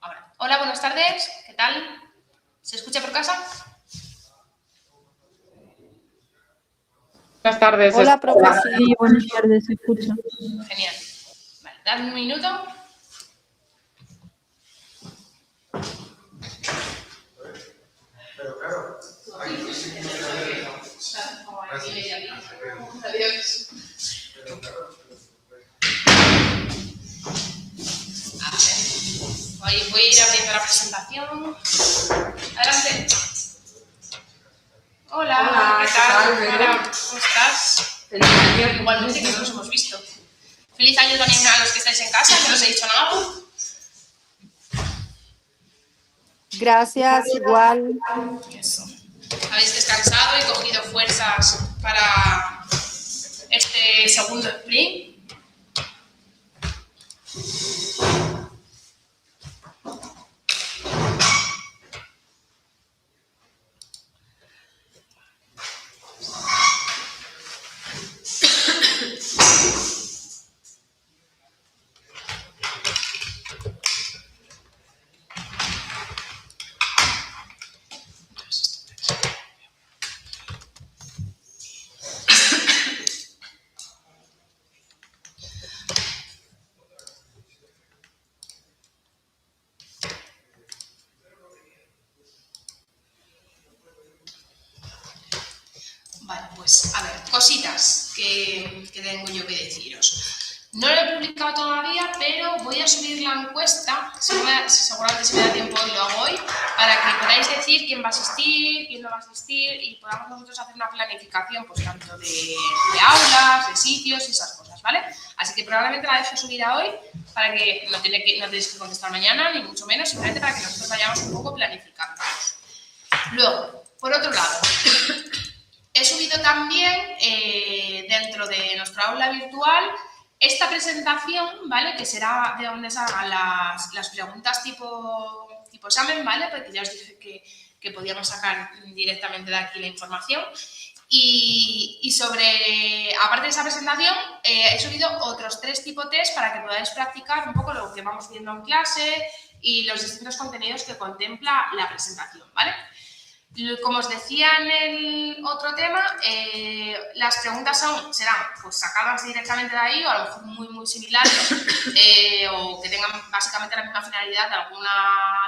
Ahora. Hola, buenas tardes. ¿Qué tal? ¿Se escucha por casa? Buenas tardes. Hola, profe. Sí, buenas tardes, se escucha. Genial. Vale, dame un minuto. Pero claro, Adiós. Voy a ir abriendo la presentación. Adelante. Hola, ¿qué tal? Hola, ¿cómo estás? Feliz año. Igualmente, que no nos hemos visto. Feliz año también a los que estáis en casa, que no os he dicho nada. Gracias, igual. Eso. Habéis descansado y cogido fuerzas para este segundo sprint. Vale, pues a ver, cositas que tengo yo que deciros. No lo he publicado todavía, pero voy a subir la encuesta, seguramente si me da tiempo hoy lo hago hoy, para que podáis decir quién va a asistir, quién no va a asistir y podamos nosotros hacer una planificación, pues tanto de aulas, de sitios y esas cosas, ¿vale? Así que probablemente la dejo subida hoy para que no tenéis que contestar mañana, ni mucho menos, simplemente para que nosotros vayamos un poco planificando. Luego, por otro lado, he subido también dentro de nuestra aula virtual esta presentación, ¿vale? Que será de donde salgan las preguntas tipo examen, ¿vale? Porque ya os dije que podíamos sacar directamente de aquí la información. Y aparte de esa presentación, he subido otros 3 tipos test para que podáis practicar un poco lo que vamos viendo en clase y los distintos contenidos que contempla la presentación, ¿vale? Como os decía en el otro tema, las preguntas serán pues, sacadas directamente de ahí o a lo mejor muy similares o que tengan básicamente la misma finalidad de alguna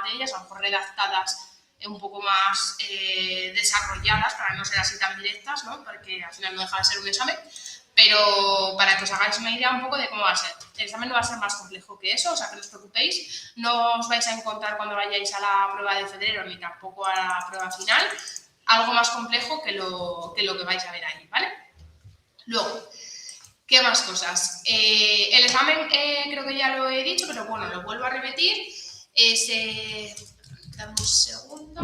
de ellas, a lo mejor redactadas un poco más desarrolladas para no ser así tan directas, ¿no? Porque al final no deja de ser un examen, pero para que os hagáis una idea un poco de cómo va a ser. El examen no va a ser más complejo que eso, o sea que no os preocupéis, no os vais a encontrar cuando vayáis a la prueba de febrero ni tampoco a la prueba final algo más complejo que lo que vais a ver ahí, ¿vale? Luego, ¿qué más cosas? El examen creo que ya lo he dicho, pero bueno, lo vuelvo a repetir. Dame un segundo.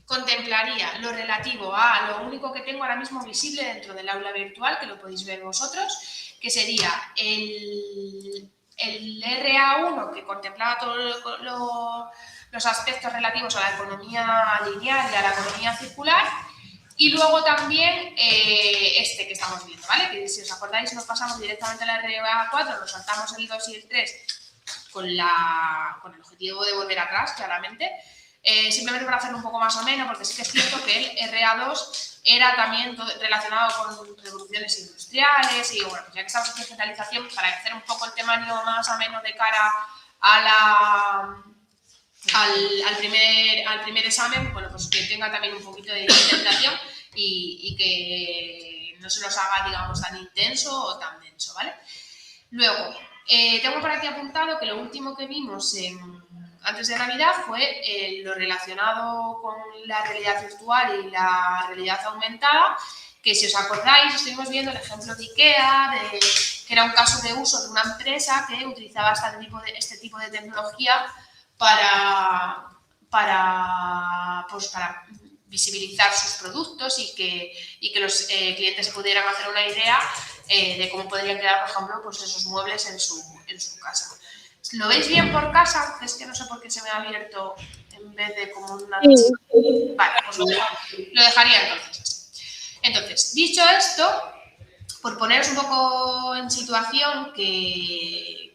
Contemplaría lo relativo a lo único que tengo ahora mismo visible dentro del aula virtual, que lo podéis ver vosotros, que sería el RA1, que contemplaba todos los aspectos relativos a la economía lineal y a la economía circular, y luego también este que estamos viendo, ¿vale? Que si os acordáis nos pasamos directamente a la RA4, nos saltamos el 2 y el 3 con el objetivo de volver atrás, claramente. Simplemente para hacerlo un poco más o menos, porque sí que es cierto que el RA2 era también relacionado con revoluciones industriales y bueno, pues ya que estamos en centralización, para hacer un poco el temario más ameno de cara a al primer examen, bueno, pues que tenga también un poquito de concentración y que no se nos haga, digamos, tan intenso o tan denso, ¿vale? Luego, tengo por aquí apuntado que lo último que vimos antes de Navidad fue lo relacionado con la realidad virtual y la realidad aumentada, que si os acordáis, estuvimos viendo el ejemplo de IKEA, que era un caso de uso de una empresa que utilizaba este tipo de tecnología para visibilizar sus productos y que los clientes se pudieran hacer una idea de cómo podrían quedar, por ejemplo, pues esos muebles en su casa. ¿Lo veis bien por casa? Es que no sé por qué se me ha abierto en vez de como una... Sí. Vale, pues lo dejaría entonces. Entonces, dicho esto, por poneros un poco en situación que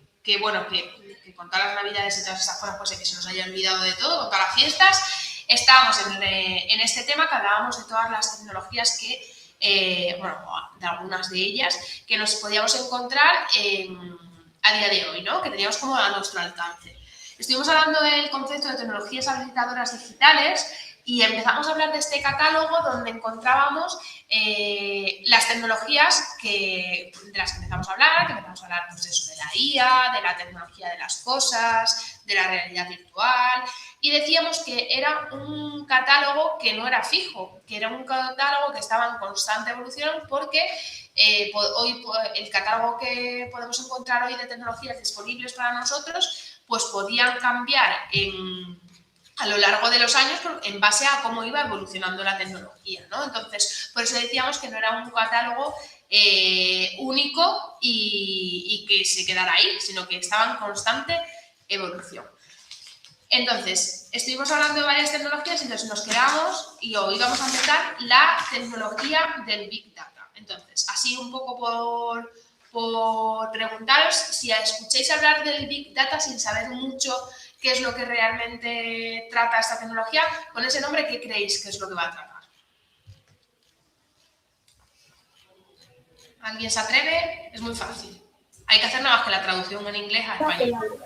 que con todas las navidades y todas esas cosas puede ser que se nos haya olvidado de todo, con todas las fiestas, estábamos en este tema que hablábamos de todas las tecnologías que, bueno, de algunas de ellas, que nos podíamos encontrar a día de hoy, ¿no? Que teníamos como a nuestro alcance. Estuvimos hablando del concepto de tecnologías habilitadoras digitales y empezamos a hablar de este catálogo donde encontrábamos las tecnologías de las que empezamos a hablar, pues, de eso, de la IA, de la tecnología de las cosas, de la realidad virtual, y decíamos que era un catálogo que no era fijo, que era un catálogo que estaba en constante evolución porque hoy el catálogo que podemos encontrar hoy de tecnologías disponibles para nosotros pues podían cambiar a lo largo de los años en base a cómo iba evolucionando la tecnología, ¿no? Entonces, por eso decíamos que no era un catálogo único y que se quedara ahí, sino que estaba en constante evolución. Entonces, estuvimos hablando de varias tecnologías y entonces nos quedamos y hoy vamos a empezar la tecnología del Big Data. Entonces, así un poco por preguntaros si escucháis hablar del Big Data sin saber mucho qué es lo que realmente trata esta tecnología, con ese nombre, ¿qué creéis que es lo que va a tratar? ¿Alguien se atreve? Es muy fácil. Hay que hacer nada más que la traducción en inglés a español.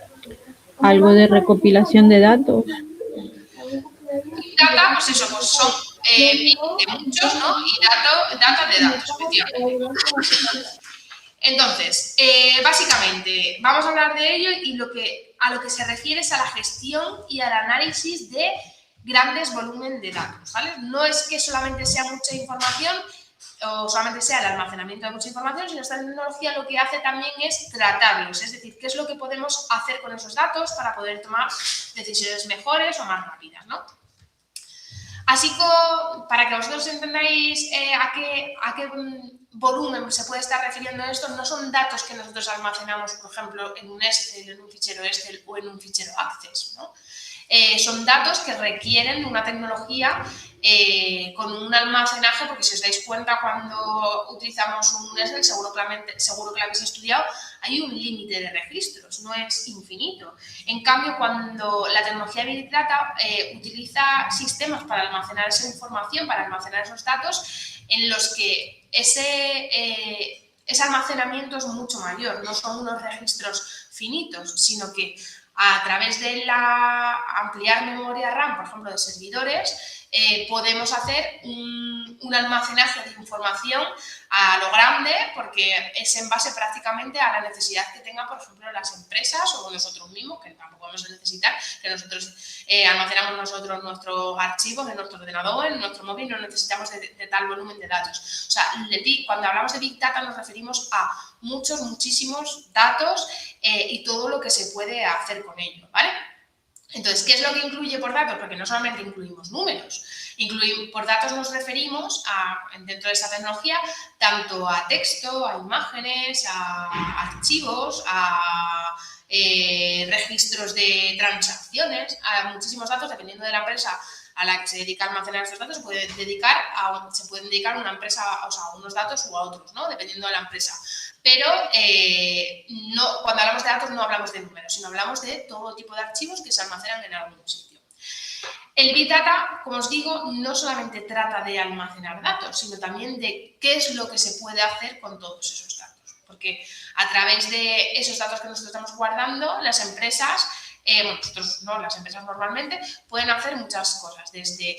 Algo de recopilación de datos. Big Data, pues eso, pues son big de muchos, ¿no? Y data de datos, efectivamente. Entonces, básicamente, vamos a hablar de ello y a lo que se refiere es a la gestión y al análisis de grandes volúmenes de datos, ¿vale? No es que solamente sea mucha información o solamente sea el almacenamiento de mucha información, sino esta tecnología lo que hace también es tratarlos, es decir, qué es lo que podemos hacer con esos datos para poder tomar decisiones mejores o más rápidas, ¿no? Así que, para que vosotros entendáis a qué volumen se puede estar refiriendo esto, no son datos que nosotros almacenamos, por ejemplo, en un Excel, en un fichero Excel o en un fichero Access, ¿no? Son datos que requieren una tecnología con un almacenaje, porque si os dais cuenta cuando utilizamos un Excel, seguro que lo habéis estudiado, hay un límite de registros, no es infinito. En cambio, cuando la tecnología Big Data utiliza sistemas para almacenar esa información, para almacenar esos datos, en los que ese almacenamiento es mucho mayor, no son unos registros finitos, sino que a través de ampliar memoria RAM, por ejemplo, de servidores, podemos hacer un almacenaje de información a lo grande, porque es en base prácticamente a la necesidad que tengan, por ejemplo, las empresas o nosotros mismos, que tampoco vamos a necesitar, que nosotros almacenamos nosotros nuestros archivos en nuestro ordenador, en nuestro móvil, no necesitamos de tal volumen de datos. O sea, cuando hablamos de Big Data nos referimos a muchísimos datos y todo lo que se puede hacer con ello, ¿vale? Entonces, ¿qué es lo que incluye por datos? Porque no solamente incluimos números, por datos nos referimos dentro de esta tecnología tanto a texto, a imágenes, a archivos, a registros de transacciones, a muchísimos datos, dependiendo de la empresa a la que se dedica a almacenar estos datos, se pueden dedicar a una empresa, o sea, a unos datos u a otros, ¿no? Dependiendo de la empresa. Pero cuando hablamos de datos no hablamos de números, sino hablamos de todo tipo de archivos que se almacenan en algún sitio. El Big Data, como os digo, no solamente trata de almacenar datos, sino también de qué es lo que se puede hacer con todos esos datos. Porque a través de esos datos que nosotros estamos guardando, las empresas, las empresas normalmente pueden hacer muchas cosas, desde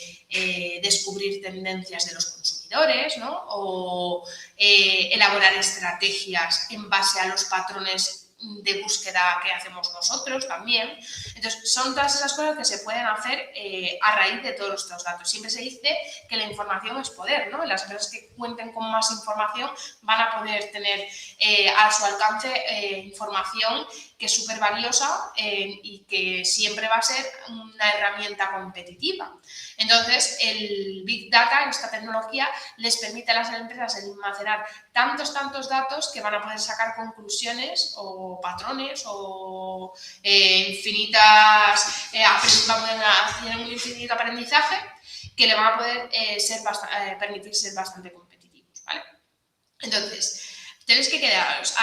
descubrir tendencias de los consumidores, ¿no? O elaborar estrategias en base a los patrones de búsqueda que hacemos nosotros también. Entonces, son todas esas cosas que se pueden hacer a raíz de todos estos datos. Siempre se dice que la información es poder, ¿no? Las empresas que cuenten con más información van a poder tener a su alcance información que es súper valiosa y que siempre va a ser una herramienta competitiva. Entonces, el Big Data, esta tecnología, les permite a las empresas almacenar tantos datos que van a poder sacar conclusiones o patrones o van a poder hacer un infinito aprendizaje que le van a poder permitir ser bastante competitivos, ¿vale? Entonces, tenéis que quedaros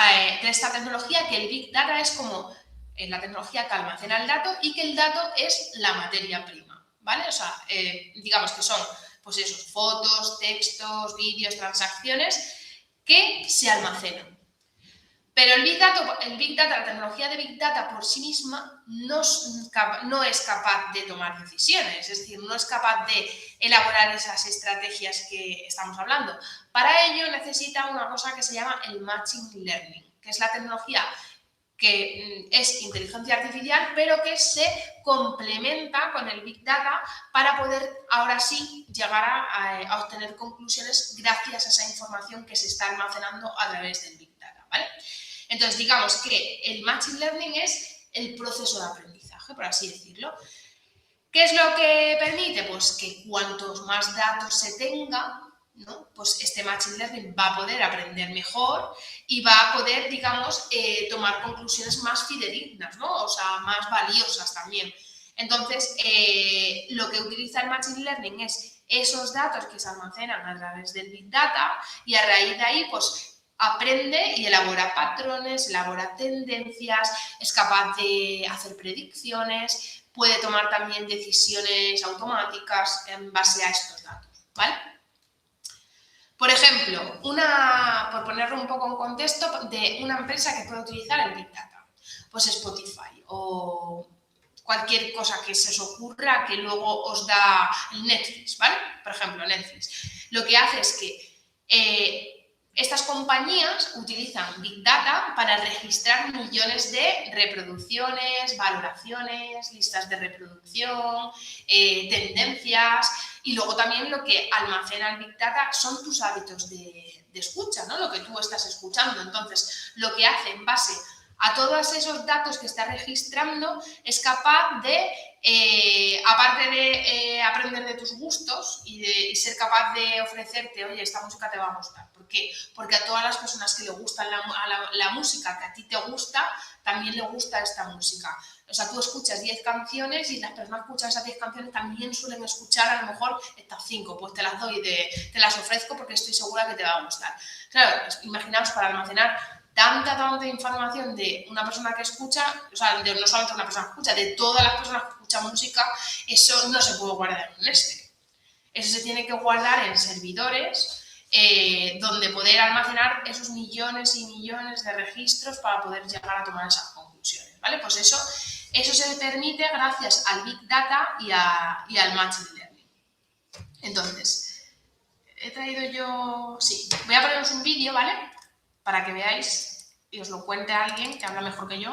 de esta tecnología que el Big Data es como Es la tecnología que almacena el dato y que el dato es la materia prima, ¿vale? O sea, digamos que son, pues esos, fotos, textos, vídeos, transacciones que se almacenan. Pero el Big Data, la tecnología de Big Data por sí misma no es capaz de tomar decisiones, es decir, no es capaz de elaborar esas estrategias que estamos hablando. Para ello necesita una cosa que se llama el Machine Learning, que es la tecnología que es inteligencia artificial, pero que se complementa con el Big Data para poder, ahora sí, llegar a obtener conclusiones gracias a esa información que se está almacenando a través del Big Data, ¿vale? Entonces, digamos que el Machine Learning es el proceso de aprendizaje, por así decirlo. ¿Qué es lo que permite? Pues que cuantos más datos se tenga, ¿no? Pues este Machine Learning va a poder aprender mejor y va a poder, digamos, tomar conclusiones más fidedignas, ¿no? O sea, más valiosas también. Entonces, lo que utiliza el Machine Learning es esos datos que se almacenan a través del Big Data y a raíz de ahí, pues, aprende y elabora patrones, elabora tendencias, es capaz de hacer predicciones, puede tomar también decisiones automáticas en base a estos datos, ¿vale? Por ejemplo, por ponerlo un poco en contexto, de una empresa que puede utilizar el Big Data, pues Spotify o cualquier cosa que se os ocurra que luego os da Netflix, ¿vale? Por ejemplo, Netflix. Lo que hace es que estas compañías utilizan Big Data para registrar millones de reproducciones, valoraciones, listas de reproducción, tendencias y luego también lo que almacena el Big Data son tus hábitos de escucha, ¿no? Lo que tú estás escuchando. Entonces, lo que hace en base a todos esos datos que está registrando es capaz de, aparte de aprender de tus gustos y ser capaz de ofrecerte, oye, esta música te va a gustar. ¿Por qué? Porque a todas las personas que le gustan la música que a ti te gusta, también le gusta esta música. O sea, tú escuchas 10 canciones y las personas que escuchan esas 10 canciones también suelen escuchar a lo mejor estas 5, pues te las doy, te las ofrezco porque estoy segura que te va a gustar. Claro, imaginaos para almacenar tanta información de una persona que escucha, o sea, no solamente una persona que escucha, de todas las personas que escuchan música, eso no se puede guardar en un Excel. Eso se tiene que guardar en servidores donde poder almacenar esos millones y millones de registros para poder llegar a tomar esas conclusiones, ¿vale? Pues eso se permite gracias al Big Data y al Machine Learning. Entonces, he traído yo... Sí, voy a poneros un vídeo, ¿vale? Para que veáis y os lo cuente alguien que habla mejor que yo.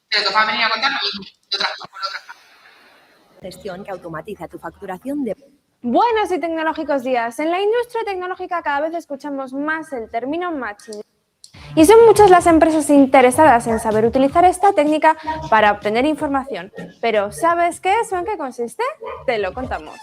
Pero que os va a venir a contar lo mismo, de otras cosas. Gestión que automatiza tu facturación de... Buenos y tecnológicos días. En la industria tecnológica cada vez escuchamos más el término Machine. Y son muchas las empresas interesadas en saber utilizar esta técnica para obtener información. Pero ¿sabes qué es o en qué consiste? Te lo contamos.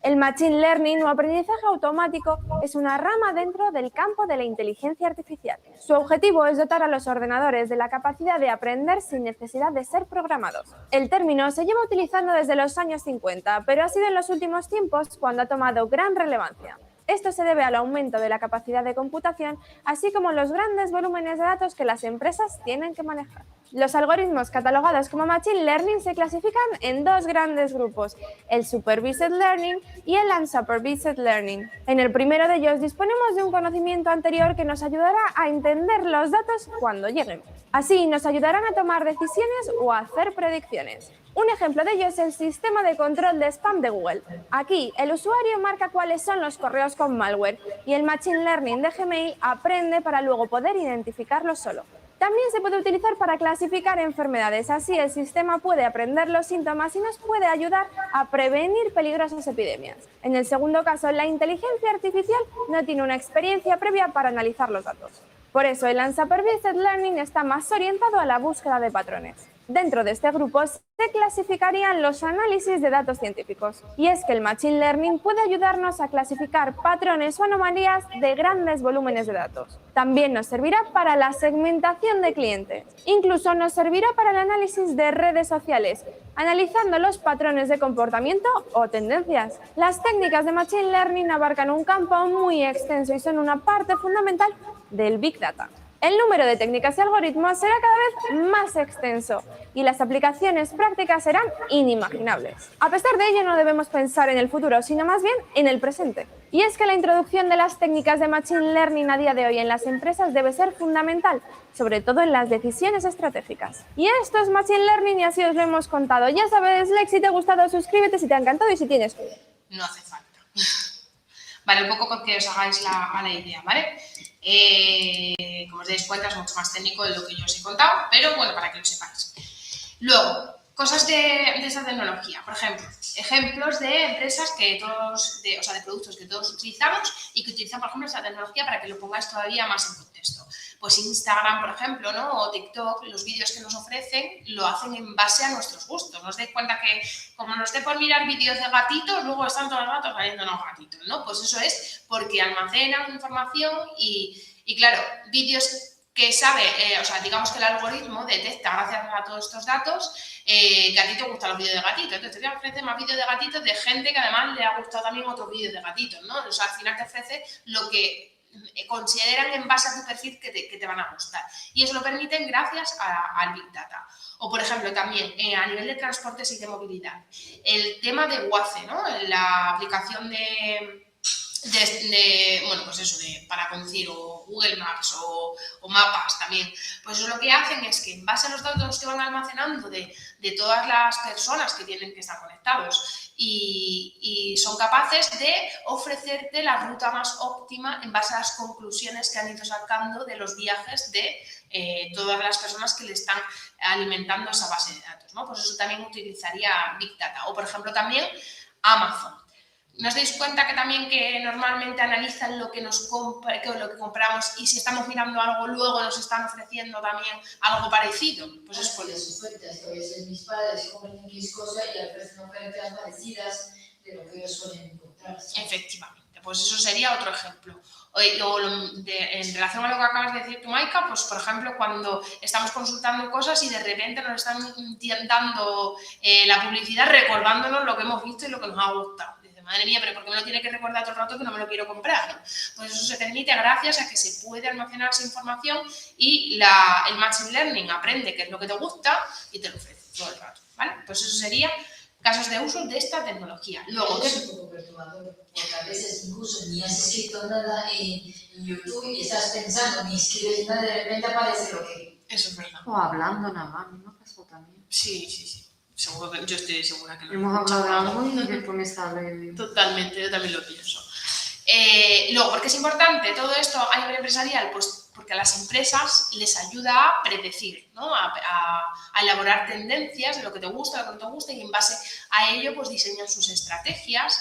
El Machine Learning o aprendizaje automático es una rama dentro del campo de la inteligencia artificial. Su objetivo es dotar a los ordenadores de la capacidad de aprender sin necesidad de ser programados. El término se lleva utilizando desde los años 50, pero ha sido en los últimos tiempos cuando ha tomado gran relevancia. Esto se debe al aumento de la capacidad de computación, así como los grandes volúmenes de datos que las empresas tienen que manejar. Los algoritmos catalogados como Machine Learning se clasifican en dos grandes grupos, el Supervised Learning y el Unsupervised Learning. En el primero de ellos disponemos de un conocimiento anterior que nos ayudará a entender los datos cuando lleguen. Así nos ayudarán a tomar decisiones o a hacer predicciones. Un ejemplo de ello es el sistema de control de spam de Google. Aquí, el usuario marca cuáles son los correos con malware y el Machine Learning de Gmail aprende para luego poder identificarlos solo. También se puede utilizar para clasificar enfermedades, así el sistema puede aprender los síntomas y nos puede ayudar a prevenir peligrosas epidemias. En el segundo caso, la inteligencia artificial no tiene una experiencia previa para analizar los datos. Por eso, el Unsupervised Learning está más orientado a la búsqueda de patrones. Dentro de este grupo se clasificarían los análisis de datos científicos. Y es que el Machine Learning puede ayudarnos a clasificar patrones o anomalías de grandes volúmenes de datos. También nos servirá para la segmentación de clientes. Incluso nos servirá para el análisis de redes sociales, analizando los patrones de comportamiento o tendencias. Las técnicas de Machine Learning abarcan un campo muy extenso y son una parte fundamental del Big Data. El número de técnicas y algoritmos será cada vez más extenso y las aplicaciones prácticas serán inimaginables. A pesar de ello, no debemos pensar en el futuro, sino más bien en el presente. Y es que la introducción de las técnicas de Machine Learning a día de hoy en las empresas debe ser fundamental, sobre todo en las decisiones estratégicas. Y esto es Machine Learning y así os lo hemos contado. Ya sabes, like si te ha gustado, suscríbete si te ha encantado y si tienes... No hace falta. Vale, un poco porque os hagáis a la idea, ¿vale? Como os dais cuenta, es mucho más técnico de lo que yo os he contado, pero bueno, para que lo sepáis. Luego, cosas de esta tecnología. Por ejemplo, ejemplos de empresas que todos, de productos que todos utilizamos y que utilizan, por ejemplo, esta tecnología para que lo pongáis todavía más en contexto. Pues Instagram, por ejemplo, ¿no? O TikTok, los vídeos que nos ofrecen lo hacen en base a nuestros gustos. No os dais cuenta que, como nos dé por mirar vídeos de gatitos, luego están todos los gatos saliéndonos gatitos, ¿no? Pues eso es porque almacenan información y claro, vídeos que sabe, digamos que el algoritmo detecta, gracias a todos estos datos, que a ti te gustan los vídeos de gatitos. Entonces te voy a ofrecer más vídeos de gatitos de gente que además le ha gustado también otros vídeos de gatitos, ¿no? O sea, al final te ofrece lo que consideran en base a tu perfil que te van a gustar. Y eso lo permiten gracias al Big Data. O, por ejemplo, también a nivel de transportes y de movilidad. El tema de Waze, ¿no? La aplicación para conducir, o Google Maps o mapas también, pues eso lo que hacen es que en base a los datos que van almacenando de todas las personas que tienen que estar conectados y son capaces de ofrecerte la ruta más óptima en base a las conclusiones que han ido sacando de los viajes de todas las personas que le están alimentando esa base de datos, ¿no? Pues eso también utilizaría Big Data. O, por ejemplo, también Amazon. ¿No os dais cuenta que también que normalmente analizan lo que compramos y si estamos mirando algo luego nos están ofreciendo también algo parecido? Pues es por eso. Ofertas que a veces mis padres comen X cosa y ofrecen ofertas parecidas de lo que ellos suelen encontrar. Efectivamente, pues eso sería otro ejemplo. En relación a lo que acabas de decir tú, Maika, pues por ejemplo cuando estamos consultando cosas y de repente nos están dando la publicidad recordándonos lo que hemos visto y lo que nos ha gustado. Madre mía, pero ¿por qué me lo tiene que recordar todo el rato que no me lo quiero comprar? ¿No? Pues eso se permite gracias a que se puede almacenar esa información y el Machine Learning aprende qué es lo que te gusta y te lo ofrece todo el rato, ¿vale? Pues eso sería casos de uso de esta tecnología. Luego, es un poco perturbador, porque a veces incluso ni has escrito nada en YouTube y estás pensando, ni escribes nada, de repente aparece lo que... Eso es verdad. O hablando nada más, ¿no pasó también? Sí. Seguro que, yo estoy segura que lo hemos hablado de algo y después me sale... Totalmente, yo también lo pienso. Luego, ¿por qué es importante todo esto a nivel empresarial? Pues porque a las empresas les ayuda a predecir, ¿no? a elaborar tendencias de lo que te gusta, lo que no te gusta y en base a ello pues diseñan sus estrategias.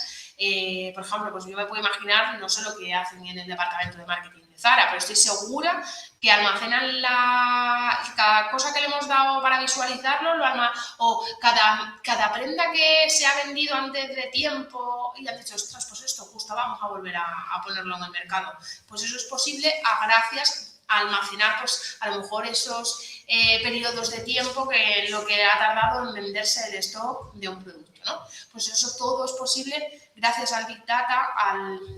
Por ejemplo, pues yo me puedo imaginar, no sé lo que hacen en el departamento de marketing de Zara, pero estoy segura que almacenan cada cosa que le hemos dado para visualizarlo, o cada prenda que se ha vendido antes de tiempo y han dicho, ostras, pues esto justo vamos a volver a ponerlo en el mercado. Pues eso es posible gracias a almacenar, pues a lo mejor esos periodos de tiempo que lo que ha tardado en venderse el stock de un producto, ¿no? Pues eso todo es posible gracias al Big Data, a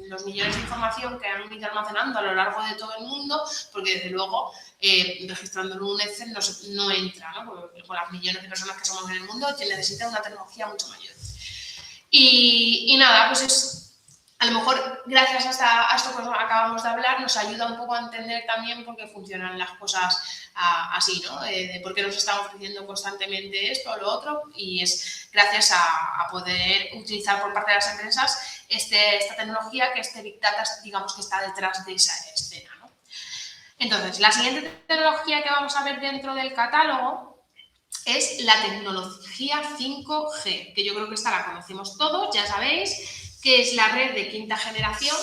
los millones de información que han ido almacenando a lo largo de todo el mundo, porque desde luego registrándolo en un Excel no entra, ¿no? Porque con las millones de personas que somos en el mundo necesita una tecnología mucho mayor. Y nada, pues a lo mejor gracias a esto que acabamos de hablar nos ayuda un poco a entender también por qué funcionan las cosas así, ¿no? De por qué nos estamos ofreciendo constantemente esto o lo otro, y es gracias a poder utilizar por parte de las empresas esta tecnología, que este Big Data, digamos, que está detrás de esa escena, ¿no? Entonces, la siguiente tecnología que vamos a ver dentro del catálogo es la tecnología 5G, que yo creo que esta la conocemos todos, ya sabéis, que es la red de quinta generación.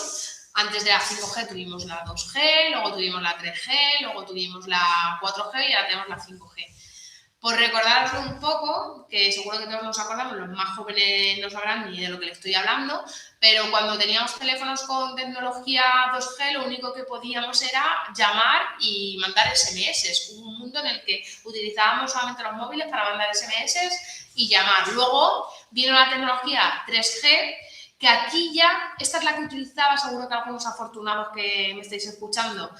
Antes de la 5G tuvimos la 2G, luego tuvimos la 3G, luego tuvimos la 4G y ahora tenemos la 5G. Por recordaros un poco, que seguro que todos nos acordamos, los más jóvenes no sabrán ni de lo que les estoy hablando, pero cuando teníamos teléfonos con tecnología 2G, lo único que podíamos era llamar y mandar SMS. Hubo un mundo en el que utilizábamos solamente los móviles para mandar SMS y llamar. Luego vino la tecnología 3G, que aquí ya, esta es la que utilizaba, seguro que algunos afortunados que me estáis escuchando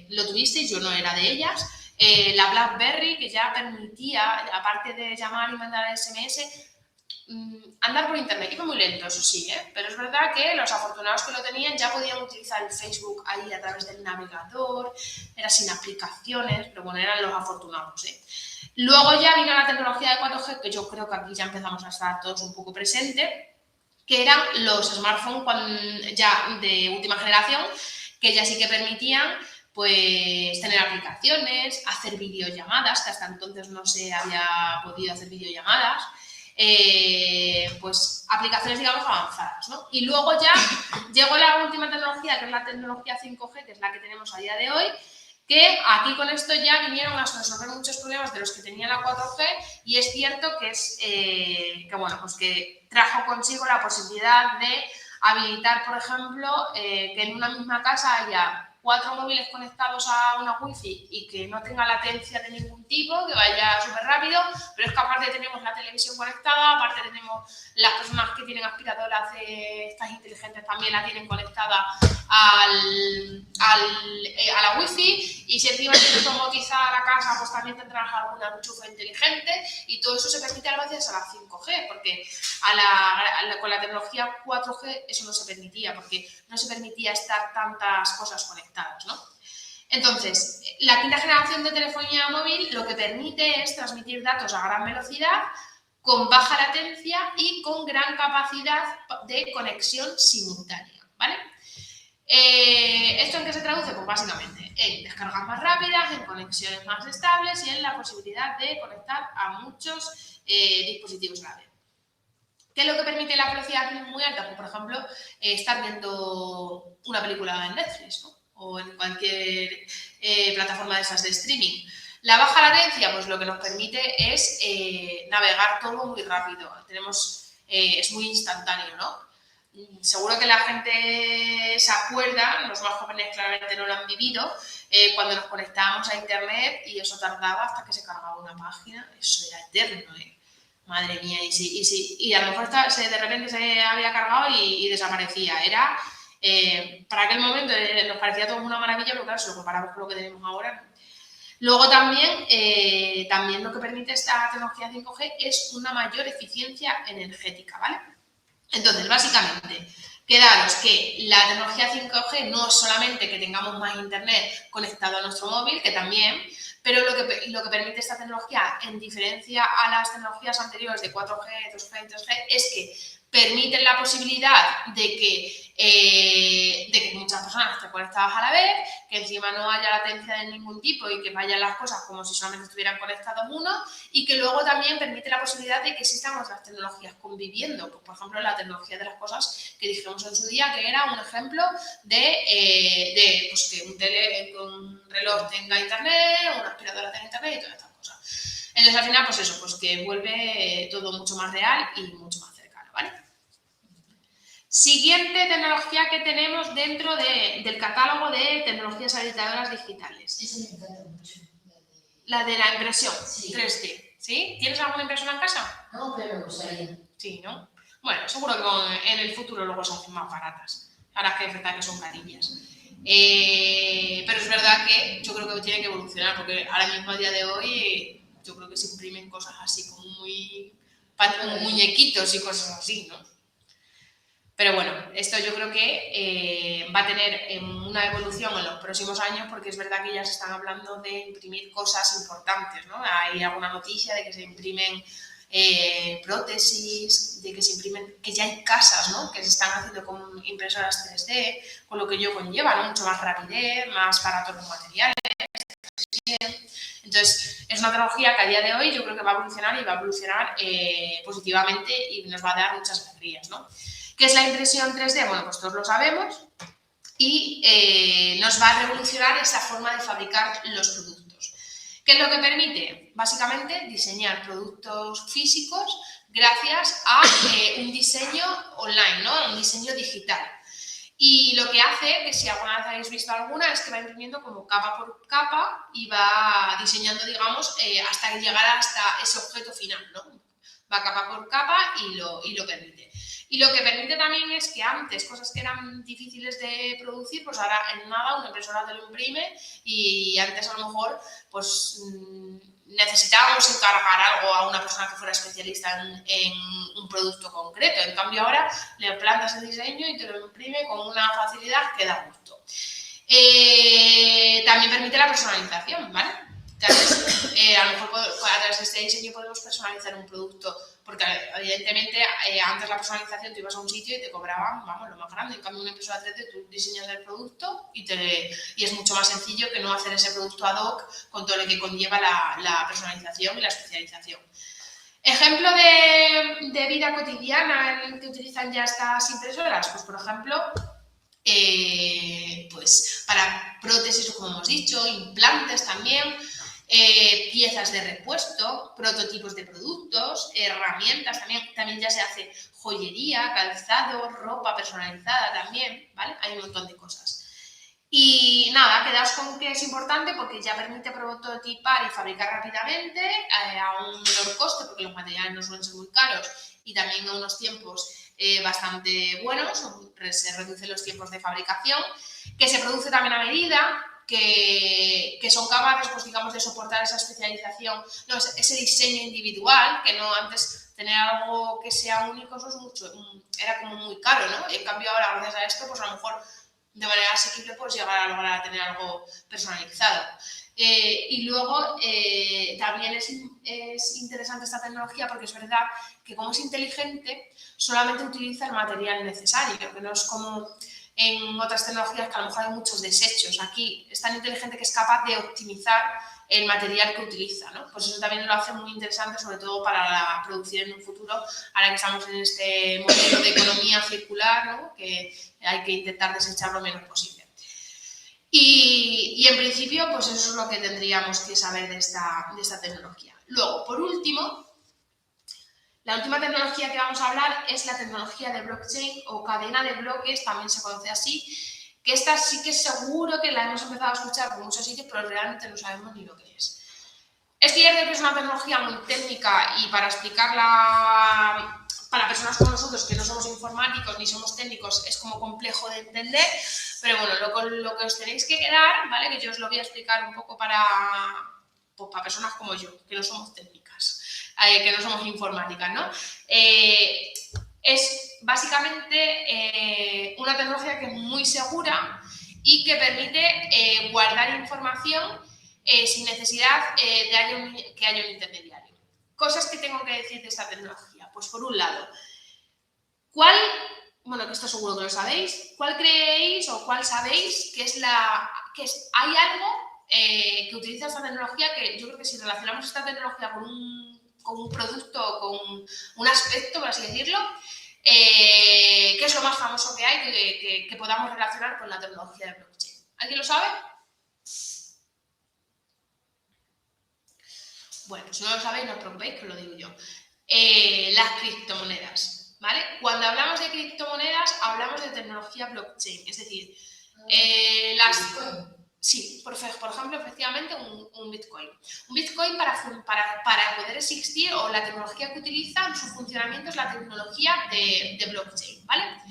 lo tuvisteis, yo no era de ellas. La BlackBerry, que ya permitía, aparte de llamar y mandar SMS, andar por internet. Iba muy lento, eso sí, pero es verdad que los afortunados que lo tenían ya podían utilizar el Facebook ahí a través del navegador, era sin aplicaciones, pero bueno, eran los afortunados. Luego ya vino la tecnología de 4G, que yo creo que aquí ya empezamos a estar todos un poco presentes, que eran los smartphones ya de última generación, que ya sí que permitían pues tener aplicaciones, hacer videollamadas, que hasta entonces no se había podido hacer videollamadas, pues aplicaciones, digamos, avanzadas, ¿no? Y luego ya llegó la última tecnología, que es la tecnología 5G, que es la que tenemos a día de hoy, que aquí con esto ya vinieron a resolver muchos problemas de los que tenía la 4G, y es cierto que que trajo consigo la posibilidad de habilitar, por ejemplo, que en una misma casa haya 4 móviles conectados a una wifi y que no tenga latencia de ningún tipo, que vaya súper rápido, pero es que aparte tenemos la televisión conectada, aparte tenemos las personas que tienen aspiradoras estas inteligentes también la tienen conectada a la wifi, y si encima tienes domotizada la casa, pues también tendrás algún enchufe inteligente, y todo eso se permite gracias a la 5G, porque con la tecnología 4G eso no se permitía, porque no se permitía estar tantas cosas conectadas, ¿no? Entonces, la quinta generación de telefonía móvil lo que permite es transmitir datos a gran velocidad, con baja latencia y con gran capacidad de conexión simultánea, ¿vale? ¿Esto en qué se traduce? Pues básicamente en descargas más rápidas, en conexiones más estables y en la posibilidad de conectar a muchos dispositivos a la vez. ¿Qué es lo que permite la velocidad muy alta? Pues, por ejemplo, estar viendo una película en Netflix, ¿no? O en cualquier plataforma de esas de streaming. La baja latencia, pues lo que nos permite es navegar todo muy rápido. Es muy instantáneo, ¿no? Seguro que la gente se acuerda, los más jóvenes claramente no lo han vivido, cuando nos conectábamos a internet y eso tardaba hasta que se cargaba una página, eso era eterno, Madre mía, y a lo mejor de repente se había cargado y desaparecía. Para aquel momento nos parecía todo una maravilla, pero claro, si lo comparamos con lo que tenemos ahora. Luego también lo que permite esta tecnología 5G es una mayor eficiencia energética, ¿vale? Entonces, básicamente, quedaros que la tecnología 5G no es solamente que tengamos más internet conectado a nuestro móvil, que también, pero lo que permite esta tecnología, en diferencia a las tecnologías anteriores de 4G, 2G y 3G, es que permiten la posibilidad de que muchas personas estén conectadas a la vez, que encima no haya latencia de ningún tipo y que vayan las cosas como si solamente estuvieran conectados uno, y que luego también permite la posibilidad de que existan otras tecnologías conviviendo, pues, por ejemplo, la tecnología de las cosas que dijimos en su día, que era un ejemplo de pues, que un reloj tenga internet, una aspiradora tenga internet y todas estas cosas. Entonces, al final, pues eso, pues que vuelve todo mucho más real y mucho más cercano, ¿vale? Siguiente tecnología que tenemos dentro del catálogo de tecnologías habilitadoras digitales. Eso me encanta mucho. La de la impresión, Sí. 3D, ¿sí? ¿Tienes alguna impresora en casa? No, pero me gustaría. Sí, ¿no? Bueno, seguro que en el futuro luego se hacen más baratas. Ahora es que que son carillas. Pero es verdad que yo creo que tiene que evolucionar, porque ahora mismo, a día de hoy, yo creo que se imprimen cosas así como muy muñequitos y cosas así, ¿no? Pero bueno, esto yo creo que va a tener una evolución en los próximos años, porque es verdad que ya se están hablando de imprimir cosas importantes, ¿no? Hay alguna noticia de que se imprimen prótesis, de que se imprimen, que ya hay casas, ¿no?, que se están haciendo con impresoras 3D, con lo que ello conlleva, ¿no? Mucho más rapidez, más baratos los materiales. Entonces, es una tecnología que a día de hoy yo creo que va a evolucionar, y va a evolucionar positivamente, y nos va a dar muchas alegrías, ¿no? ¿Qué es la impresión 3D? Bueno, pues todos lo sabemos, y nos va a revolucionar esa forma de fabricar los productos. ¿Qué es lo que permite? Básicamente diseñar productos físicos gracias a un diseño online, ¿no? Un diseño digital. Y lo que hace, que si alguna vez habéis visto alguna, es que va imprimiendo como capa por capa y va diseñando, digamos, hasta llegar hasta ese objeto final, ¿no? Va capa por capa y lo permite. Y lo que permite también es que antes, cosas que eran difíciles de producir, pues ahora en nada una impresora te lo imprime y antes a lo mejor, pues necesitábamos encargar algo a una persona que fuera especialista en un producto concreto. En cambio ahora le plantas el diseño y te lo imprime con una facilidad que da gusto. También permite la personalización, ¿vale? Entonces, a lo mejor a través de este diseño podemos personalizar un producto, porque evidentemente antes la personalización tú ibas a un sitio y te cobraban, vamos, lo más grande. En cambio, una impresora 3D tú diseñas el producto y es mucho más sencillo que no hacer ese producto ad hoc con todo lo que conlleva la personalización y la especialización. Ejemplo de vida cotidiana en el que utilizan ya estas impresoras, pues por ejemplo, pues para prótesis, como hemos dicho, implantes también, piezas de repuesto, prototipos de productos, herramientas también ya se hace joyería, calzado, ropa personalizada también, ¿vale? Hay un montón de cosas. Y nada, quedaos con que es importante porque ya permite prototipar y fabricar rápidamente a un menor coste, porque los materiales no suelen ser muy caros y también a unos tiempos bastante buenos, se reducen los tiempos de fabricación, que se produce también a medida, que son capaces, pues digamos, de soportar esa especialización, no, ese diseño individual, que no antes tener algo que sea único, eso es mucho, era como muy caro, ¿no? En cambio ahora, gracias a esto, pues a lo mejor de manera asequible puedes llegar a lograr tener algo personalizado. Y luego también es interesante esta tecnología porque es verdad que como es inteligente, solamente utiliza el material necesario, que no es como en otras tecnologías que a lo mejor hay muchos desechos. Aquí es tan inteligente que es capaz de optimizar el material que utiliza, ¿no? Pues eso también lo hace muy interesante, sobre todo para la producción en un futuro, ahora que estamos en este modelo de economía circular, ¿no? Que hay que intentar desechar lo menos posible. Y en principio, pues eso es lo que tendríamos que saber de esta tecnología. Luego, por último, la última tecnología que vamos a hablar es la tecnología de blockchain o cadena de bloques, también se conoce así, que esta sí que seguro que la hemos empezado a escuchar por muchos sitios, pero realmente no sabemos ni lo que es. Es cierto que es una tecnología muy técnica y para explicarla para personas como nosotros que no somos informáticos ni somos técnicos es como complejo de entender, pero bueno, lo que os tenéis que quedar, ¿vale? Que yo os lo voy a explicar un poco para personas como yo, que no somos técnicas, que no somos informáticas, ¿no? Es básicamente una tecnología que es muy segura y que permite guardar información sin necesidad de que haya un intermediario. Cosas que tengo que decir de esta tecnología. Pues por un lado, bueno, que esto seguro que lo sabéis, ¿cuál creéis o cuál sabéis que hay algo que utiliza esta tecnología que yo creo que si relacionamos esta tecnología con un producto, con un aspecto, por así decirlo, que es lo más famoso que hay que podamos relacionar con la tecnología de blockchain? ¿Alguien lo sabe? Bueno, si no lo sabéis, no os preocupéis, que os lo digo yo. Las criptomonedas, ¿vale? Cuando hablamos de criptomonedas, hablamos de tecnología blockchain, es decir, sí, por ejemplo, efectivamente, un Bitcoin. Un Bitcoin para poder existir, o la tecnología que utiliza, su funcionamiento es la tecnología de blockchain, ¿vale?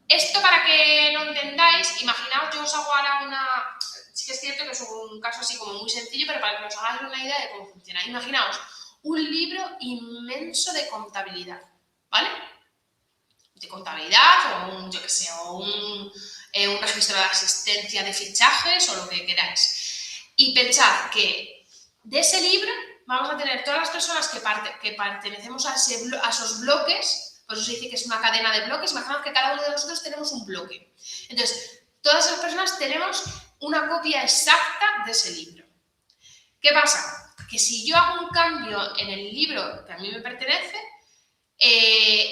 Esto, para que lo entendáis, imaginaos, yo os hago ahora sí que es cierto que es un caso así como muy sencillo, pero para que os hagáis una idea de cómo funciona. Imaginaos un libro inmenso de contabilidad, ¿vale? De contabilidad o un registro de asistencia de fichajes o lo que queráis. Y pensad que de ese libro vamos a tener todas las personas que pertenecemos a esos bloques, por eso se dice que es una cadena de bloques. Imaginaos que cada uno de nosotros tenemos un bloque. Entonces, todas esas personas tenemos una copia exacta de ese libro. ¿Qué pasa? Que si yo hago un cambio en el libro que a mí me pertenece,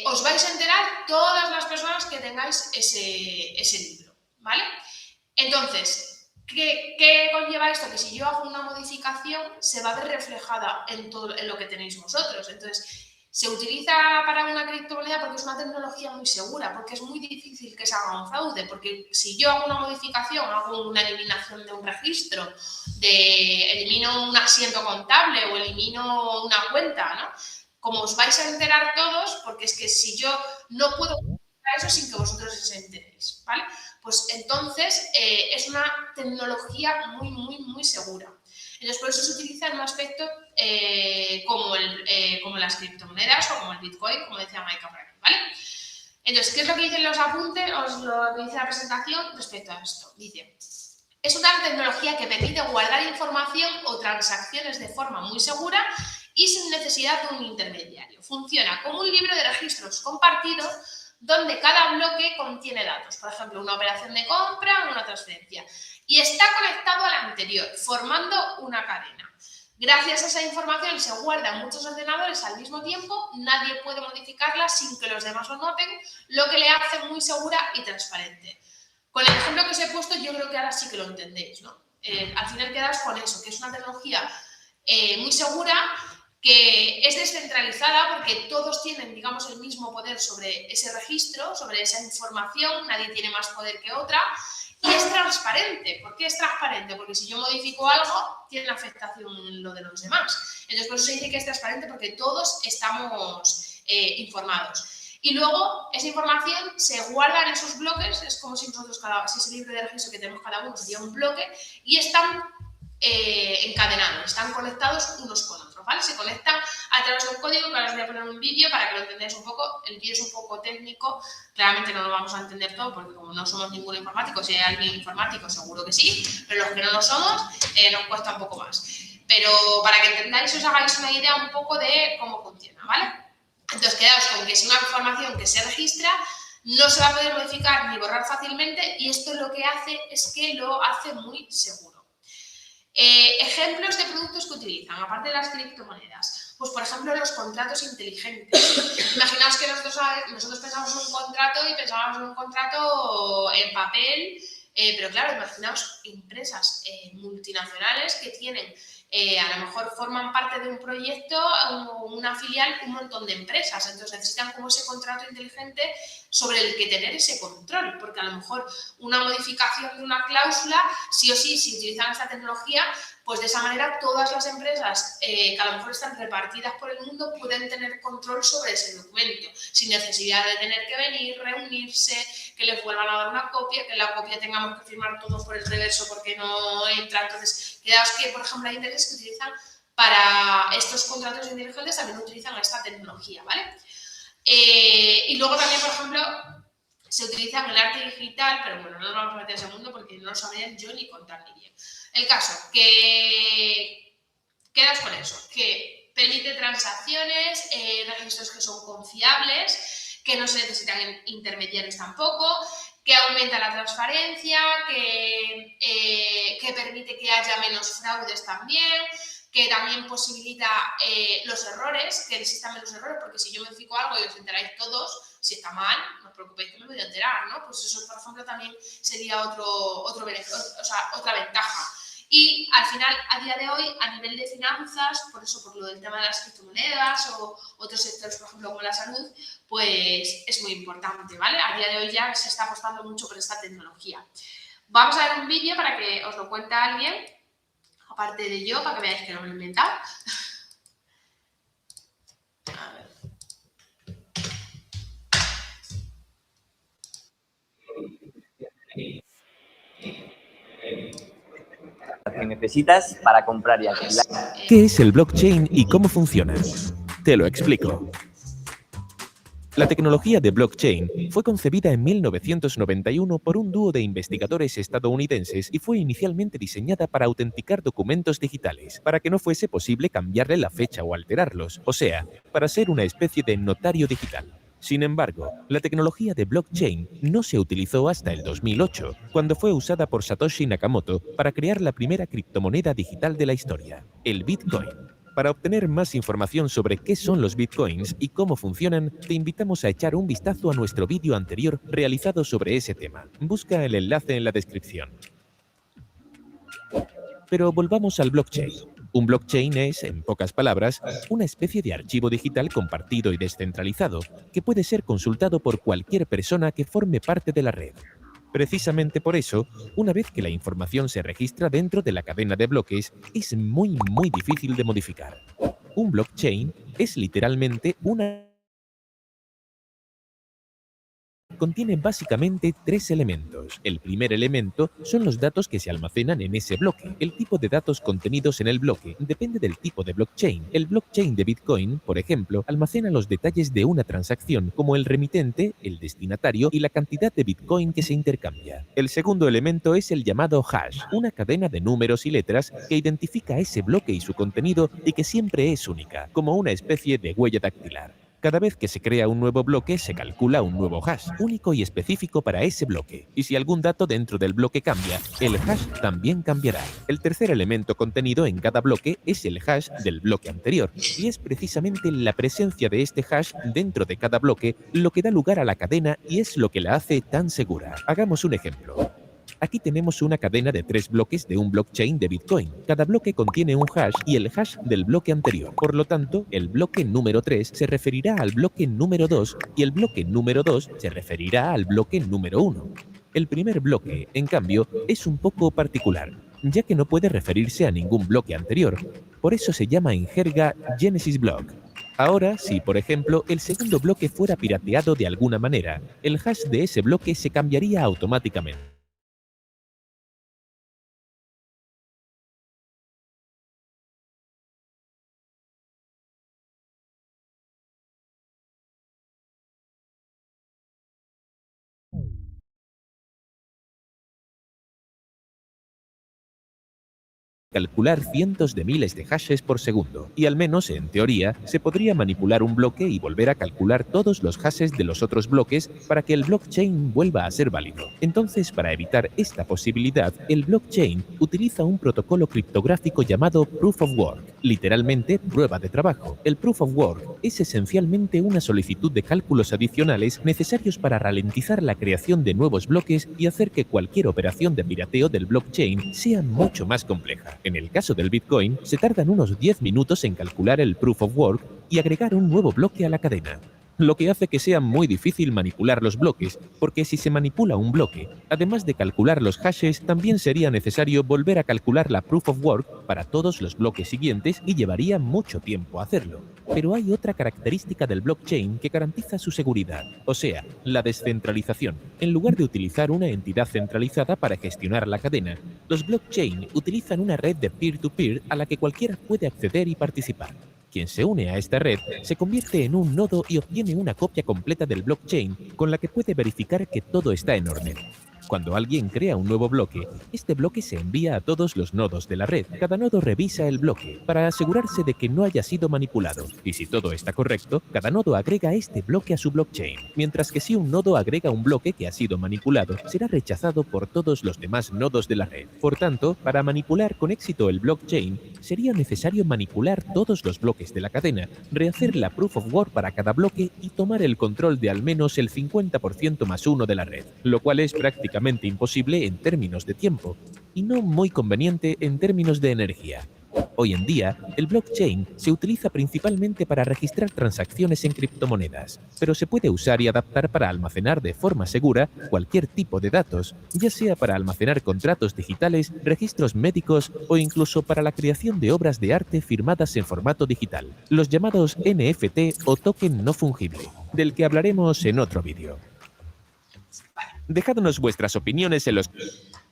os vais a enterar todas las personas que tengáis ese libro, ¿vale? Entonces, ¿Qué conlleva esto? Que si yo hago una modificación, se va a ver reflejada en todo en lo que tenéis vosotros. Entonces, se utiliza para una criptomoneda porque es una tecnología muy segura, porque es muy difícil que se haga un fraude, porque si yo hago una modificación, hago una eliminación de un registro, elimino un asiento contable o elimino una cuenta, ¿no? Como os vais a enterar todos, porque es que si yo no puedo hacer eso sin que vosotros os enteréis, ¿vale? Pues entonces es una tecnología muy, muy, muy segura. Entonces, por eso se utiliza en un aspecto como las criptomonedas o como el Bitcoin, como decía Mike Abraham, ¿vale? Entonces, ¿qué es lo que dicen los apuntes o lo que dice la presentación respecto a esto? Dice, es una tecnología que permite guardar información o transacciones de forma muy segura y sin necesidad de un intermediario. Funciona como un libro de registros compartido donde cada bloque contiene datos, por ejemplo, una operación de compra o una transferencia, y está conectado al anterior, formando una cadena. Gracias a esa información se guarda en muchos ordenadores al mismo tiempo, nadie puede modificarla sin que los demás lo noten, lo que le hace muy segura y transparente. Con el ejemplo que os he puesto, yo creo que ahora sí que lo entendéis, ¿no? Al final quedaos con eso, que es una tecnología muy segura, que es descentralizada porque todos tienen, digamos, el mismo poder sobre ese registro, sobre esa información, nadie tiene más poder que otra, y es transparente. ¿Por qué es transparente? Porque si yo modifico algo, tiene afectación en lo de los demás. Entonces, por eso se dice que es transparente, porque todos estamos informados. Y luego, esa información se guarda en esos bloques, es como si nosotros, si ese libro de registro que tenemos cada uno sería un bloque, y están encadenados, están conectados unos con otros, ¿vale? Se conectan a través de un código, que ahora os voy a poner un vídeo para que lo entendáis un poco. El vídeo es un poco técnico, claramente no lo vamos a entender todo porque como no somos ningún informático, si hay alguien informático seguro que sí, pero los que no lo somos nos cuesta un poco más. Pero para que entendáis, os hagáis una idea un poco de cómo funciona, ¿vale? Entonces quedaos con que es una información que se registra, no se va a poder modificar ni borrar fácilmente, y esto lo que hace es que lo hace muy seguro. Ejemplos de productos que utilizan, aparte de las criptomonedas, pues por ejemplo los contratos inteligentes. Imaginaos que nosotros pensamos en un contrato y pensábamos en un contrato en papel, pero claro, imaginaos empresas multinacionales que tienen, a lo mejor forman parte de un proyecto o una filial, un montón de empresas, entonces necesitan como ese contrato inteligente sobre el que tener ese control, porque a lo mejor una modificación de una cláusula, sí o sí, si utilizan esta tecnología, pues de esa manera todas las empresas que a lo mejor están repartidas por el mundo pueden tener control sobre ese documento, sin necesidad de tener que venir, reunirse, que les vuelvan a dar una copia, que la copia tengamos que firmar todos por el reverso porque no entra. Entonces, quedaos que, por ejemplo, hay intereses que utilizan para estos contratos inteligentes, también utilizan esta tecnología, ¿vale? Y luego también, por ejemplo, se utiliza en el arte digital, pero bueno, no nos vamos a meter en ese mundo porque no lo sabría yo ni contar ni bien. El caso, que quedas con eso, que permite transacciones, registros que son confiables, que no se necesitan intermediarios tampoco, que aumenta la transparencia, que permite que haya menos fraudes también, que también posibilita los errores, que existan menos errores, porque si yo modifico algo y os enteráis todos, si está mal, no os preocupéis que me voy a enterar, ¿no? Pues eso, por ejemplo, también sería otro beneficio, o sea, otra ventaja. Y al final, a día de hoy, a nivel de finanzas, por eso, por lo del tema de las criptomonedas o otros sectores, por ejemplo, como la salud, pues es muy importante, ¿vale? A día de hoy ya se está apostando mucho por esta tecnología. Vamos a ver un vídeo para que os lo cuente alguien, aparte de yo, para que veáis que no me lo he inventado. A ver. Que necesitas para comprar y alquilar. ¿Qué es el blockchain y cómo funciona? Te lo explico. La tecnología de blockchain fue concebida en 1991 por un dúo de investigadores estadounidenses y fue inicialmente diseñada para autenticar documentos digitales, para que no fuese posible cambiarle la fecha o alterarlos, o sea, para ser una especie de notario digital. Sin embargo, la tecnología de blockchain no se utilizó hasta el 2008, cuando fue usada por Satoshi Nakamoto para crear la primera criptomoneda digital de la historia, el Bitcoin. Para obtener más información sobre qué son los bitcoins y cómo funcionan, te invitamos a echar un vistazo a nuestro vídeo anterior realizado sobre ese tema. Busca el enlace en la descripción. Pero volvamos al blockchain. Un blockchain es, en pocas palabras, una especie de archivo digital compartido y descentralizado que puede ser consultado por cualquier persona que forme parte de la red. Precisamente por eso, una vez que la información se registra dentro de la cadena de bloques, es muy difícil de modificar. Un blockchain es literalmente una... Contiene básicamente 3 elementos. El primer elemento son los datos que se almacenan en ese bloque. El tipo de datos contenidos en el bloque depende del tipo de blockchain. El blockchain de Bitcoin, por ejemplo, almacena los detalles de una transacción, como el remitente, el destinatario y la cantidad de Bitcoin que se intercambia. El segundo elemento es el llamado hash, una cadena de números y letras que identifica ese bloque y su contenido y que siempre es única, como una especie de huella dactilar. Cada vez que se crea un nuevo bloque, se calcula un nuevo hash, único y específico para ese bloque. Y si algún dato dentro del bloque cambia, el hash también cambiará. El tercer elemento contenido en cada bloque es el hash del bloque anterior. Y es precisamente la presencia de este hash dentro de cada bloque lo que da lugar a la cadena y es lo que la hace tan segura. Hagamos un ejemplo. Aquí tenemos una cadena de 3 bloques de un blockchain de Bitcoin. Cada bloque contiene un hash y el hash del bloque anterior. Por lo tanto, el bloque número 3 se referirá al bloque número 2 y el bloque número 2 se referirá al bloque número 1. El primer bloque, en cambio, es un poco particular, ya que no puede referirse a ningún bloque anterior. Por eso se llama en jerga Genesis Block. Ahora, si por ejemplo el segundo bloque fuera pirateado de alguna manera, el hash de ese bloque se cambiaría automáticamente. Calcular cientos de miles de hashes por segundo, y al menos en teoría se podría manipular un bloque y volver a calcular todos los hashes de los otros bloques para que el blockchain vuelva a ser válido. Entonces, para evitar esta posibilidad, el blockchain utiliza un protocolo criptográfico llamado Proof of Work, literalmente prueba de trabajo. El Proof of Work es esencialmente una solicitud de cálculos adicionales necesarios para ralentizar la creación de nuevos bloques y hacer que cualquier operación de pirateo del blockchain sea mucho más compleja. En el caso del Bitcoin, se tardan unos 10 minutos en calcular el Proof of Work y agregar un nuevo bloque a la cadena. Lo que hace que sea muy difícil manipular los bloques, porque si se manipula un bloque, además de calcular los hashes, también sería necesario volver a calcular la Proof of Work para todos los bloques siguientes y llevaría mucho tiempo hacerlo. Pero hay otra característica del blockchain que garantiza su seguridad, o sea, la descentralización. En lugar de utilizar una entidad centralizada para gestionar la cadena, los blockchain utilizan una red de peer-to-peer a la que cualquiera puede acceder y participar. Quien se une a esta red se convierte en un nodo y obtiene una copia completa del blockchain con la que puede verificar que todo está en orden. Cuando alguien crea un nuevo bloque, este bloque se envía a todos los nodos de la red. Cada nodo revisa el bloque para asegurarse de que no haya sido manipulado. Y si todo está correcto, cada nodo agrega este bloque a su blockchain. Mientras que si un nodo agrega un bloque que ha sido manipulado, será rechazado por todos los demás nodos de la red. Por tanto, para manipular con éxito el blockchain, sería necesario manipular todos los bloques de la cadena, rehacer la Proof of Work para cada bloque y tomar el control de al menos el 50% más 1 de la red, lo cual es prácticamente imposible en términos de tiempo y no muy conveniente en términos de energía. Hoy en día, el blockchain se utiliza principalmente para registrar transacciones en criptomonedas, pero se puede usar y adaptar para almacenar de forma segura cualquier tipo de datos, ya sea para almacenar contratos digitales, registros médicos o incluso para la creación de obras de arte firmadas en formato digital, los llamados NFT o token no fungible, del que hablaremos en otro vídeo. Dejadnos vuestras opiniones en los...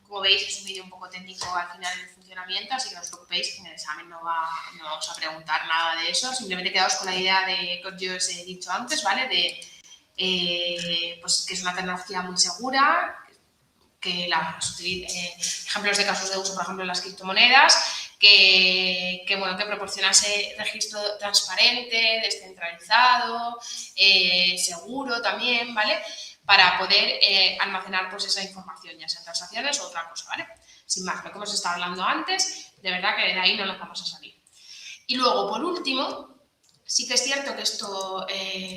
Como veis, es un vídeo un poco técnico al final del funcionamiento, así que no os preocupéis, que en el examen no vamos a preguntar nada de eso. Simplemente quedaos con la idea de que yo os he dicho antes, ¿vale? Pues que es una tecnología muy segura, que ejemplos de casos de uso, por ejemplo, en las criptomonedas, que proporciona ese registro transparente, descentralizado, seguro también, ¿vale? Para poder almacenar pues, esa información, ya sean transacciones o otra cosa, ¿vale? Sin más, lo que hemos estado hablando antes, de verdad que de ahí no nos vamos a salir. Y luego, por último, sí que es cierto que esto,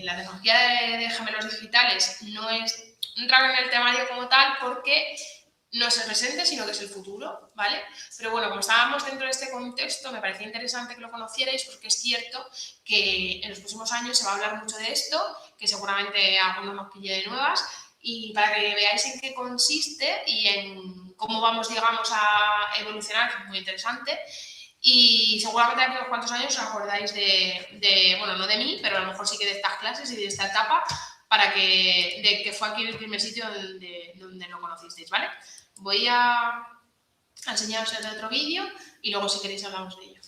la tecnología de gemelos digitales no es entrar en el temario como tal porque no es el presente, sino que es el futuro, ¿vale? Pero bueno, como estábamos dentro de este contexto, me parecía interesante que lo conocierais porque es cierto que en los próximos años se va a hablar mucho de esto, que seguramente algunos nos pille de nuevas, y para que veáis en qué consiste y en cómo vamos, digamos, a evolucionar, que es muy interesante. Y seguramente de aquí a unos cuantos años os acordáis bueno, no de mí, pero a lo mejor sí que de estas clases y de esta etapa, de que fue aquí el primer sitio donde lo conocisteis, ¿vale? Voy a enseñaros el otro vídeo y luego si queréis hablamos de ello.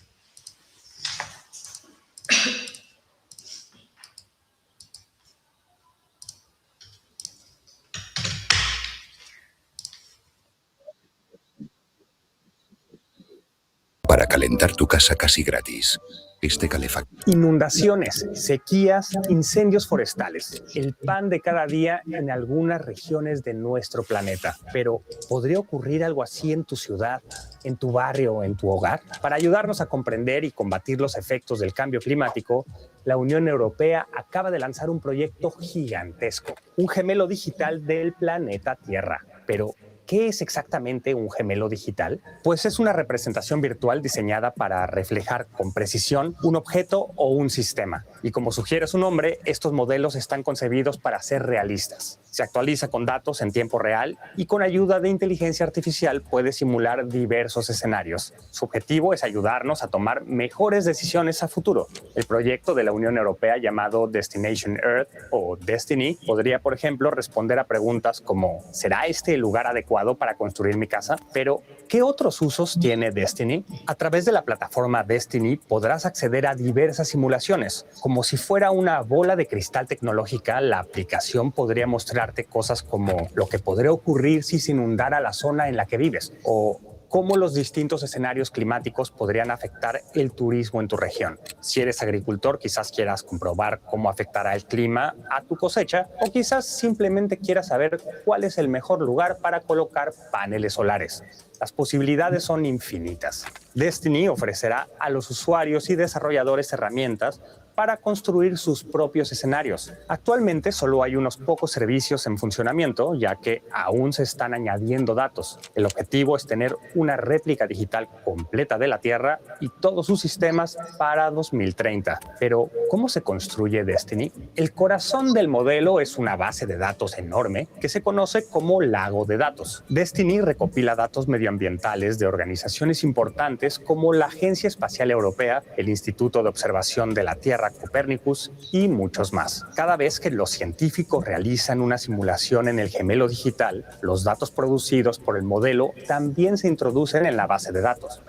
Para calentar tu casa casi gratis. Este calefactor. Inundaciones, sequías, incendios forestales. El pan de cada día en algunas regiones de nuestro planeta. Pero, ¿podría ocurrir algo así en tu ciudad, en tu barrio o en tu hogar? Para ayudarnos a comprender y combatir los efectos del cambio climático, la Unión Europea acaba de lanzar un proyecto gigantesco. Un gemelo digital del planeta Tierra. Pero, ¿qué es exactamente un gemelo digital? Pues es una representación virtual diseñada para reflejar con precisión un objeto o un sistema. Y como sugiere su nombre, estos modelos están concebidos para ser realistas. Se actualiza con datos en tiempo real y con ayuda de inteligencia artificial puede simular diversos escenarios. Su objetivo es ayudarnos a tomar mejores decisiones a futuro. El proyecto de la Unión Europea llamado Destination Earth o Destiny podría, por ejemplo, responder a preguntas como ¿será este el lugar adecuado para construir mi casa? Pero, ¿qué otros usos tiene Destiny? A través de la plataforma Destiny podrás acceder a diversas simulaciones. Como si fuera una bola de cristal tecnológica, la aplicación podría mostrarte cosas como lo que podría ocurrir si se inundara la zona en la que vives o cómo los distintos escenarios climáticos podrían afectar el turismo en tu región. Si eres agricultor, quizás quieras comprobar cómo afectará el clima a tu cosecha o quizás simplemente quieras saber cuál es el mejor lugar para colocar paneles solares. Las posibilidades son infinitas. Destiny ofrecerá a los usuarios y desarrolladores herramientas para construir sus propios escenarios. Actualmente solo hay unos pocos servicios en funcionamiento, ya que aún se están añadiendo datos. El objetivo es tener una réplica digital completa de la Tierra y todos sus sistemas para 2030. Pero, ¿cómo se construye Destiny? El corazón del modelo es una base de datos enorme que se conoce como lago de datos. Destiny recopila datos medioambientales de organizaciones importantes como la Agencia Espacial Europea, el Instituto de Observación de la Tierra Copernicus y muchos más. Cada vez que los científicos realizan una simulación en el gemelo digital, los datos producidos por el modelo también se introducen en la base de datos.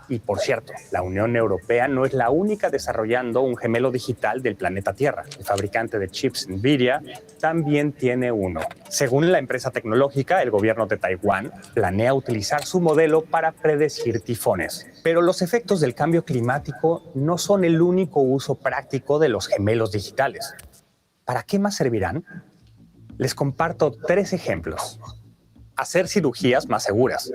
Y por cierto, la Unión Europea no es la única desarrollando un gemelo digital del planeta Tierra. El fabricante de chips Nvidia también tiene uno. Según la empresa tecnológica, el gobierno de Taiwán planea utilizar su modelo para predecir tifones. Pero los efectos del cambio climático no son el único uso práctico de los gemelos digitales. ¿Para qué más servirán? Les comparto 3 ejemplos. Hacer cirugías más seguras.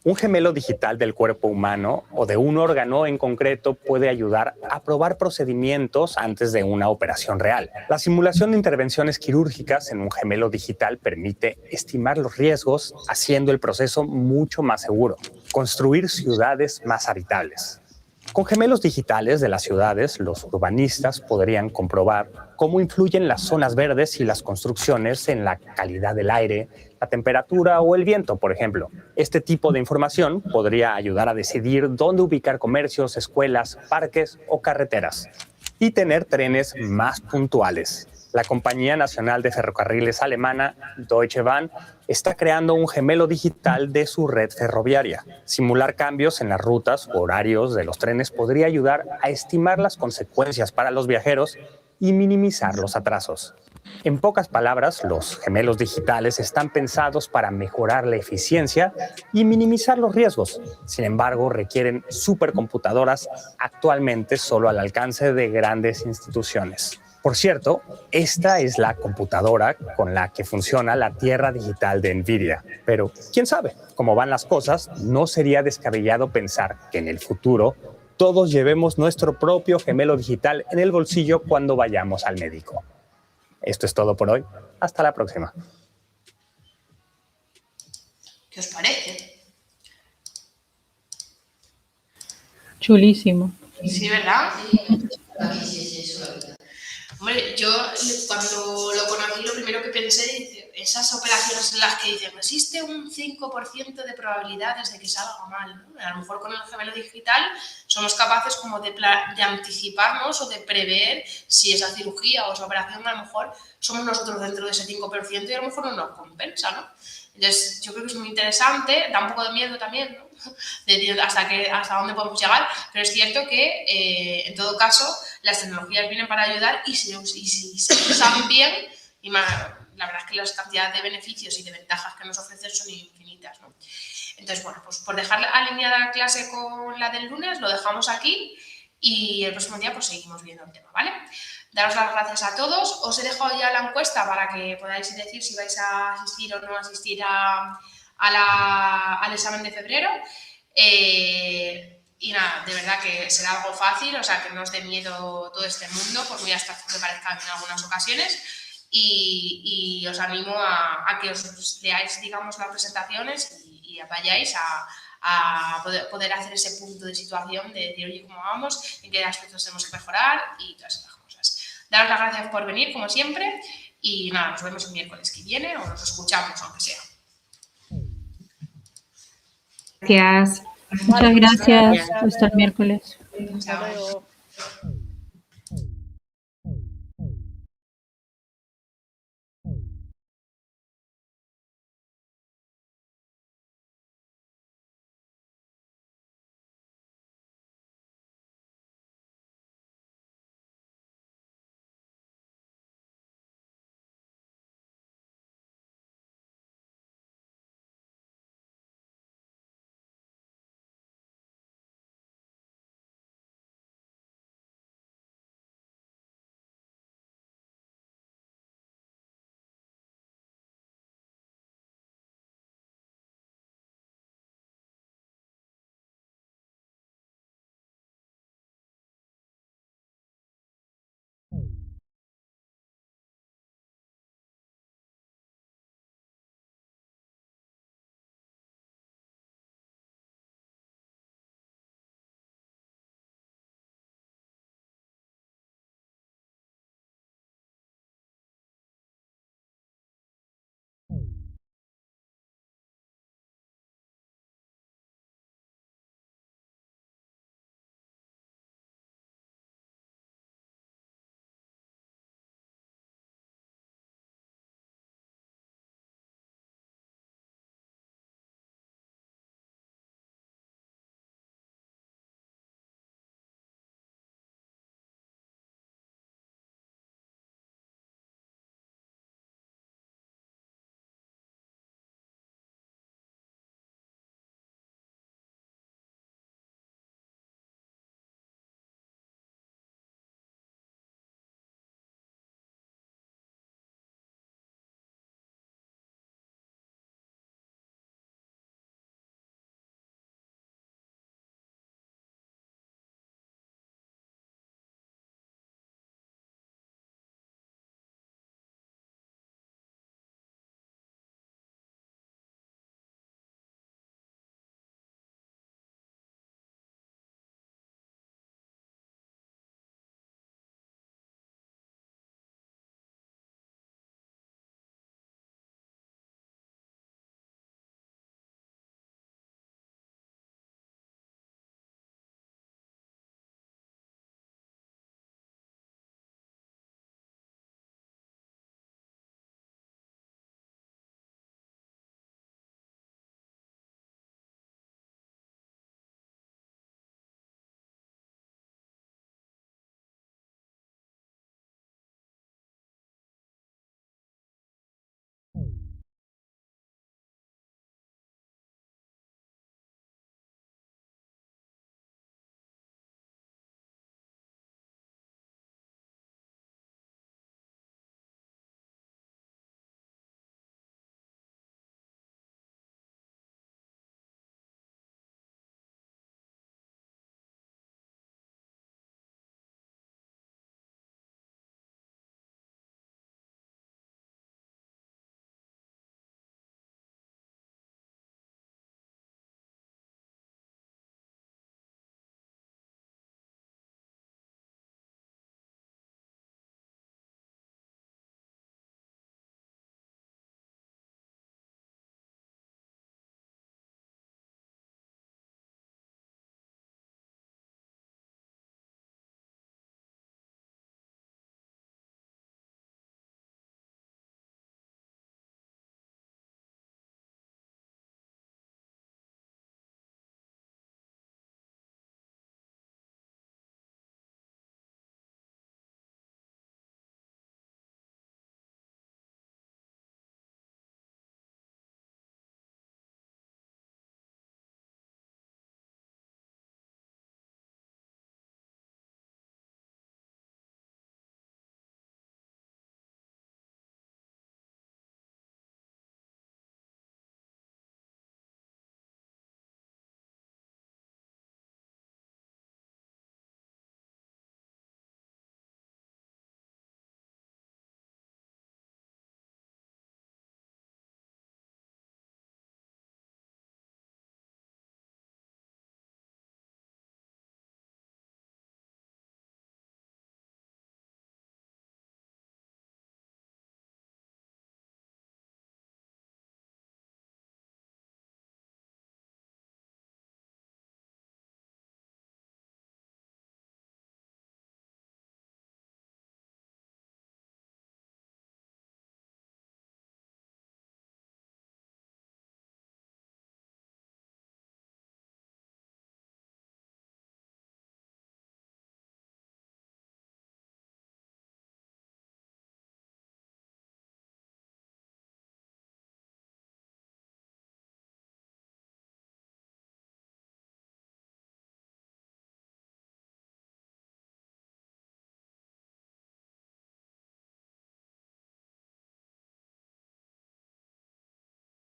Un gemelo digital del cuerpo humano o de un órgano en concreto puede ayudar a probar procedimientos antes de una operación real. La simulación de intervenciones quirúrgicas en un gemelo digital permite estimar los riesgos, haciendo el proceso mucho más seguro. Construir ciudades más habitables. Con gemelos digitales de las ciudades, los urbanistas podrían comprobar cómo influyen las zonas verdes y las construcciones en la calidad del aire, la temperatura o el viento, por ejemplo. Este tipo de información podría ayudar a decidir dónde ubicar comercios, escuelas, parques o carreteras y tener trenes más puntuales. La Compañía Nacional de Ferrocarriles alemana, Deutsche Bahn, está creando un gemelo digital de su red ferroviaria. Simular cambios en las rutas o horarios de los trenes podría ayudar a estimar las consecuencias para los viajeros y minimizar los atrasos. En pocas palabras, los gemelos digitales están pensados para mejorar la eficiencia y minimizar los riesgos. Sin embargo, requieren supercomputadoras actualmente solo al alcance de grandes instituciones. Por cierto, esta es la computadora con la que funciona la Tierra Digital de Nvidia. Pero, quién sabe, cómo van las cosas, no sería descabellado pensar que en el futuro todos llevemos nuestro propio gemelo digital en el bolsillo cuando vayamos al médico. Esto es todo por hoy. Hasta la próxima. ¿Qué os parece? Chulísimo. Sí, ¿verdad? Sí, eso la verdad. Hombre, yo cuando lo conocí lo primero que pensé, dice, esas operaciones en las que dicen existe un 5% de probabilidades de que salga mal, ¿no? A lo mejor con el gemelo digital somos capaces como de anticiparnos o de prever si esa cirugía o esa operación a lo mejor somos nosotros dentro de ese 5% y a lo mejor no nos compensa, ¿no? Entonces yo creo que es muy interesante, da un poco de miedo también, ¿no? De hasta dónde podemos llegar, pero es cierto que en todo caso las tecnologías vienen para ayudar y si se usan bien, y la verdad es que las cantidades de beneficios y de ventajas que nos ofrecen son infinitas, ¿no? Entonces, bueno, pues por dejar alineada la clase con la del lunes, lo dejamos aquí y el próximo día pues seguimos viendo el tema, ¿vale? Daros las gracias a todos. Os he dejado ya la encuesta para que podáis decir si vais a asistir o no asistir al examen de febrero. Y nada, de verdad que será algo fácil, o sea, que no os dé miedo todo este mundo, por muy abstracto que parezca en algunas ocasiones. Y os animo a que os leáis, digamos, las presentaciones y vayáis a poder hacer ese punto de situación de decir, oye, ¿cómo vamos? ¿En qué aspectos tenemos que mejorar? Y todas esas cosas. Daros las gracias por venir, como siempre, y nada, nos vemos el miércoles que viene o nos escuchamos, aunque sea. Gracias. Muchas gracias. Hasta el miércoles. Chao.